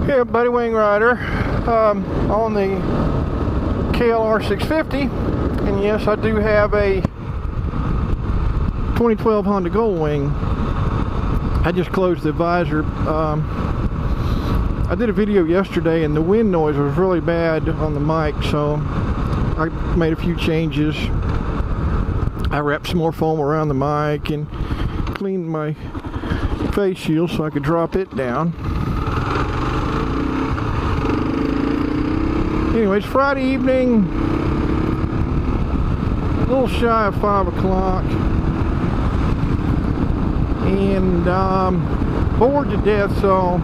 Hey everybody, Wing Rider on the KLR 650, and yes, I do have a 2012 Honda Goldwing. I just closed the visor. I did a video yesterday and the wind noise was really bad on the mic, so I made a few changes. I wrapped some more foam around the mic and cleaned my face shield so I could drop it down. Anyway, it's Friday evening, a little shy of 5 o'clock, and bored to death. So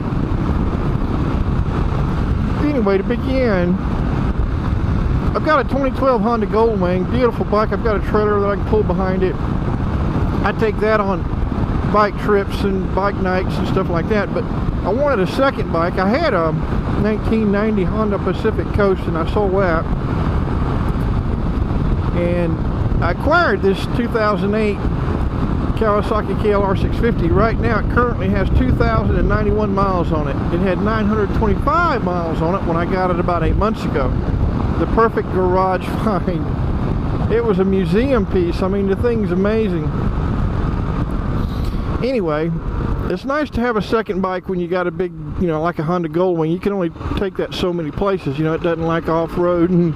anyway, to begin, I've got a 2012 Honda Goldwing, beautiful bike. I've got a trailer that I can pull behind it. I take that on bike trips and bike nights and stuff like that, but I wanted a second bike. I had a 1990 Honda Pacific Coast and I sold that, and I acquired this 2008 Kawasaki KLR 650. Right now it currently has 2,091 miles on it. It had 925 miles on it when I got it about 8 months ago. The perfect garage find. It was a museum piece. I mean, the thing's amazing. Anyway, it's nice to have a second bike when you got a big, you know, like a Honda Goldwing. You can only take that so many places. You know, it doesn't like off-road. And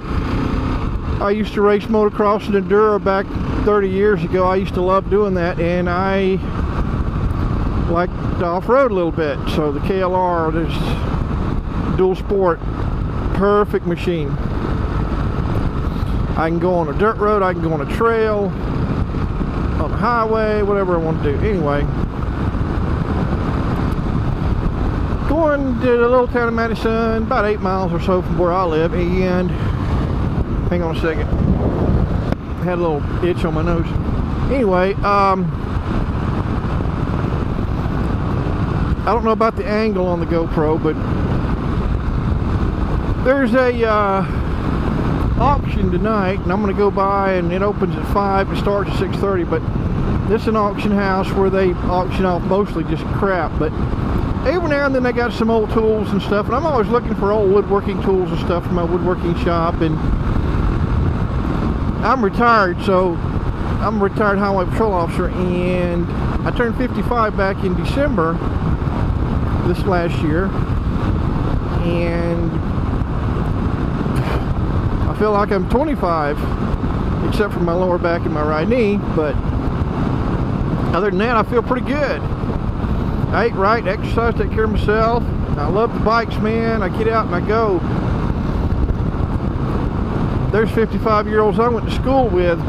I used to race motocross and enduro back 30 years ago. I used to love doing that, and I like to off-road a little bit. So the KLR, this dual sport, perfect machine. I can go on a dirt road, I can go on a trail, on the highway, whatever I want to do. Anyway, going to the little town of Madison, about 8 miles or so from where I live, and hang on a second, I had a little itch on my nose. Anyway, I don't know about the angle on the GoPro, but there's a auction tonight, and I'm going to go by, and it opens at 5, it starts at 6:30, but this is an auction house where they auction off mostly just crap, but every now and then they got some old tools and stuff, and I'm always looking for old woodworking tools and stuff for my woodworking shop. And I'm retired, so I'm a retired highway patrol officer, and I turned 55 back in December this last year, and I feel like I'm 25, except for my lower back and my right knee, but other than that, I feel pretty good. I ate right, exercise, take care of myself. I love the bikes, man. I get out and I go. There's 55-year-olds I went to school with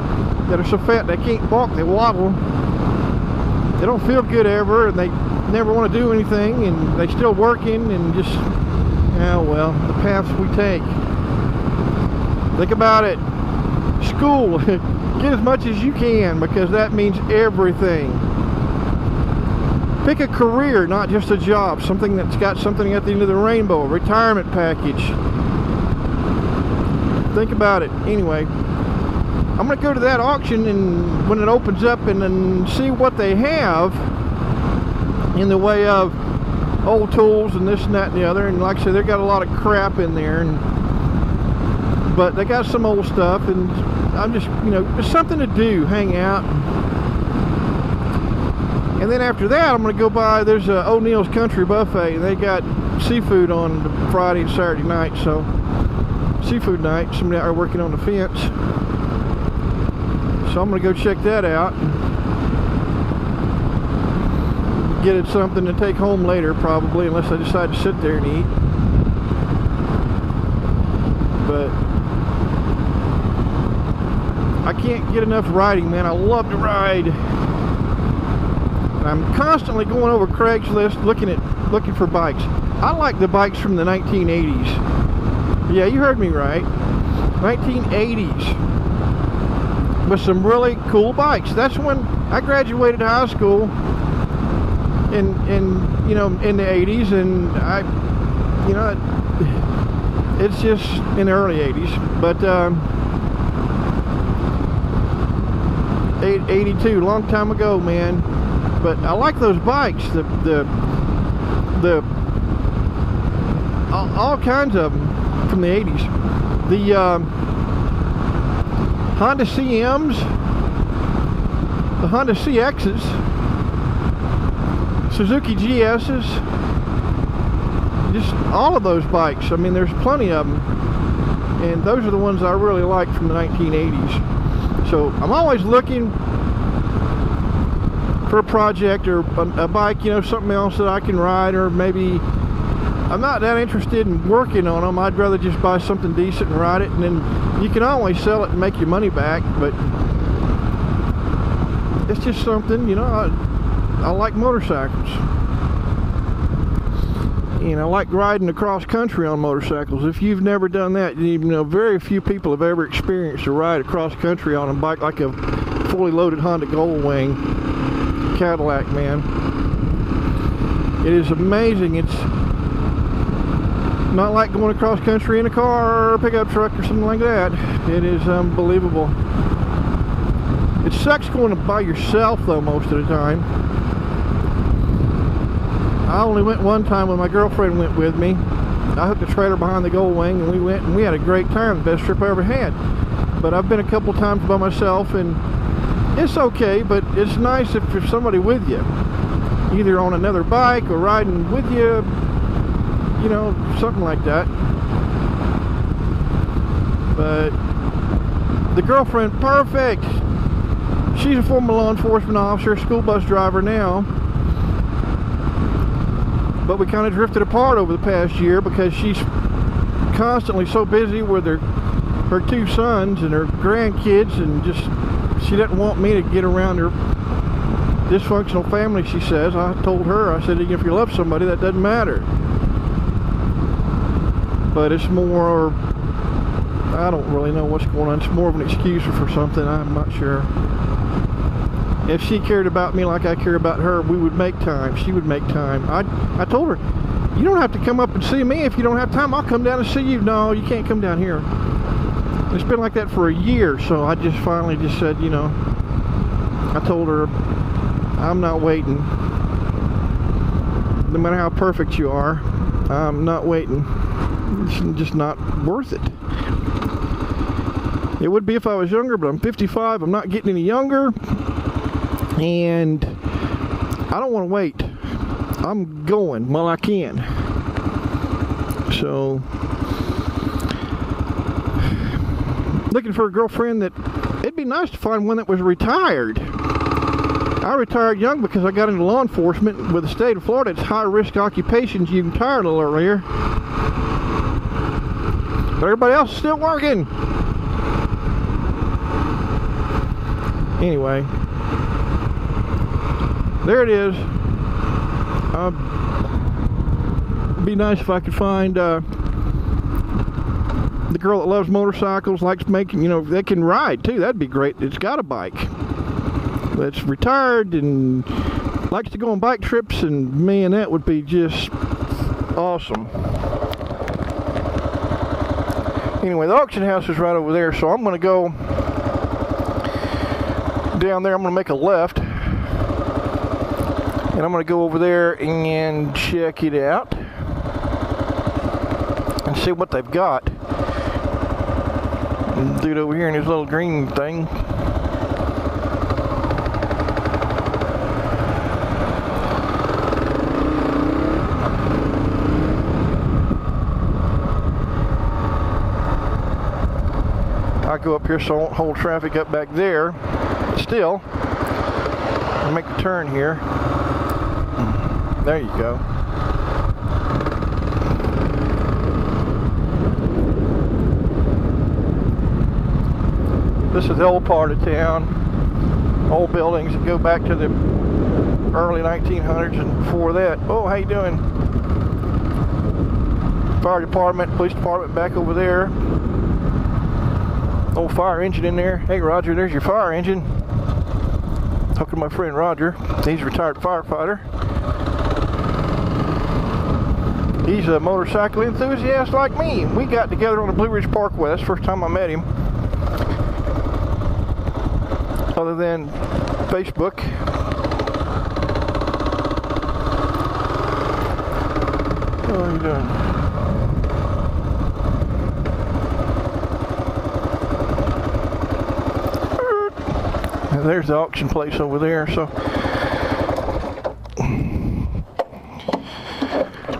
that are so fat they can't walk, they waddle. They don't feel good ever, and they never want to do anything, and they still working, and just, oh well, the paths we take. Think about it. School, get as much as you can, because that means everything. Pick a career, not just a job. Something that's got something at the end of the rainbow. A retirement package. Think about it. Anyway, I'm going to go to that auction, and when it opens up, and then see what they have in the way of old tools and this and that and the other. And like I said, they got a lot of crap in there, but they got some old stuff, and I'm just, you know, it's something to do, hang out. And then after that, I'm going to go by, there's a O'Neill's Country Buffet. They got seafood on Friday and Saturday night, so seafood night. Somebody out there working on the fence. So I'm going to go check that out. Get it something to take home later, probably, unless I decide to sit there and eat. But I can't get enough riding, man. I love to ride. I'm constantly going over Craigslist looking for bikes. I like the bikes from the 1980s. Yeah, you heard me right. 1980s. With some really cool bikes. That's when I graduated high school in you know, in the 80s, and I, you know, it's just in the early 80s, but 82, long time ago, man. But I like those bikes. The all kinds of them from the 80s. The Honda CMs, the Honda CXs, Suzuki GSs, just all of those bikes. I mean, there's plenty of them, and those are the ones I really like from the 1980s. So I'm always looking for a project or a bike, you know, something else that I can ride, or maybe I'm not that interested in working on them. I'd rather just buy something decent and ride it, and then you can always sell it and make your money back. But it's just something, you know, I like motorcycles, and I like riding across country on motorcycles. If you've never done that, you know, very few people have ever experienced a ride across country on a bike like a fully loaded Honda Goldwing Cadillac, man. It is amazing. It's not like going across country in a car or a pickup truck or something like that. It is unbelievable. It sucks going by yourself though most of the time. I only went one time when my girlfriend went with me. I hooked a trailer behind the Goldwing and we went, and we had a great time. The best trip I ever had. But I've been a couple times by myself, and it's okay, but it's nice if there's somebody with you, either on another bike or riding with you, you know, something like that. But the girlfriend, perfect. She's a former law enforcement officer, school bus driver now. But we kind of drifted apart over the past year because she's constantly so busy with her two sons and her grandkids, and just she doesn't want me to get around her dysfunctional family, she says. I told her, I said, if you love somebody, that doesn't matter. But it's more, I don't really know what's going on. It's more of an excuse for something. I'm not sure. If she cared about me like I care about her, we would make time. She would make time. I told her, you don't have to come up and see me if you don't have time. I'll come down and see you. No, you can't come down here. It's been like that for a year, so I just finally just said, you know, I told her, I'm not waiting. No matter how perfect you are, I'm not waiting. It's just not worth it. It would be if I was younger, but I'm 55. I'm not getting any younger, and I don't want to wait. I'm going while I can. So, looking for a girlfriend that, it'd be nice to find one that was retired. I retired young because I got into law enforcement with the state of Florida. It's high-risk occupations. You can retire a little earlier. But everybody else is still working. Anyway, there it is. It'd be nice if I could find the girl that loves motorcycles, likes making, you know, they can ride too. That'd be great. It's got a bike that's retired and likes to go on bike trips, and man, that would be just awesome. Anyway, the auction house is right over there, so I'm going to go down there. I'm going to make a left, and I'm going to go over there and check it out and see what they've got. Dude over here in his little green thing. I go up here so I won't hold traffic up back there. Still, I'll make the turn here. There you go. This is the old part of town. Old buildings that go back to the early 1900s and before that. Oh, how you doing? Fire department, police department back over there. Old fire engine in there. Hey Roger, there's your fire engine. Talking to my friend Roger. He's a retired firefighter. He's a motorcycle enthusiast like me. We got together on the Blue Ridge Parkway. That's the first time I met him. Other than Facebook. How are you doing? There's the auction place over there. So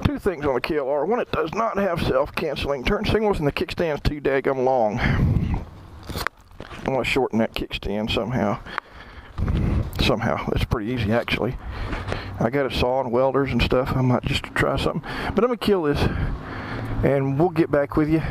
two things on the KLR. One, it does not have self-canceling turn signals, and the kickstand's too daggum long. I want to shorten that kickstand somehow. It's pretty easy actually. I got a saw and welders and stuff. I might just try something, but I'm gonna kill this and we'll get back with you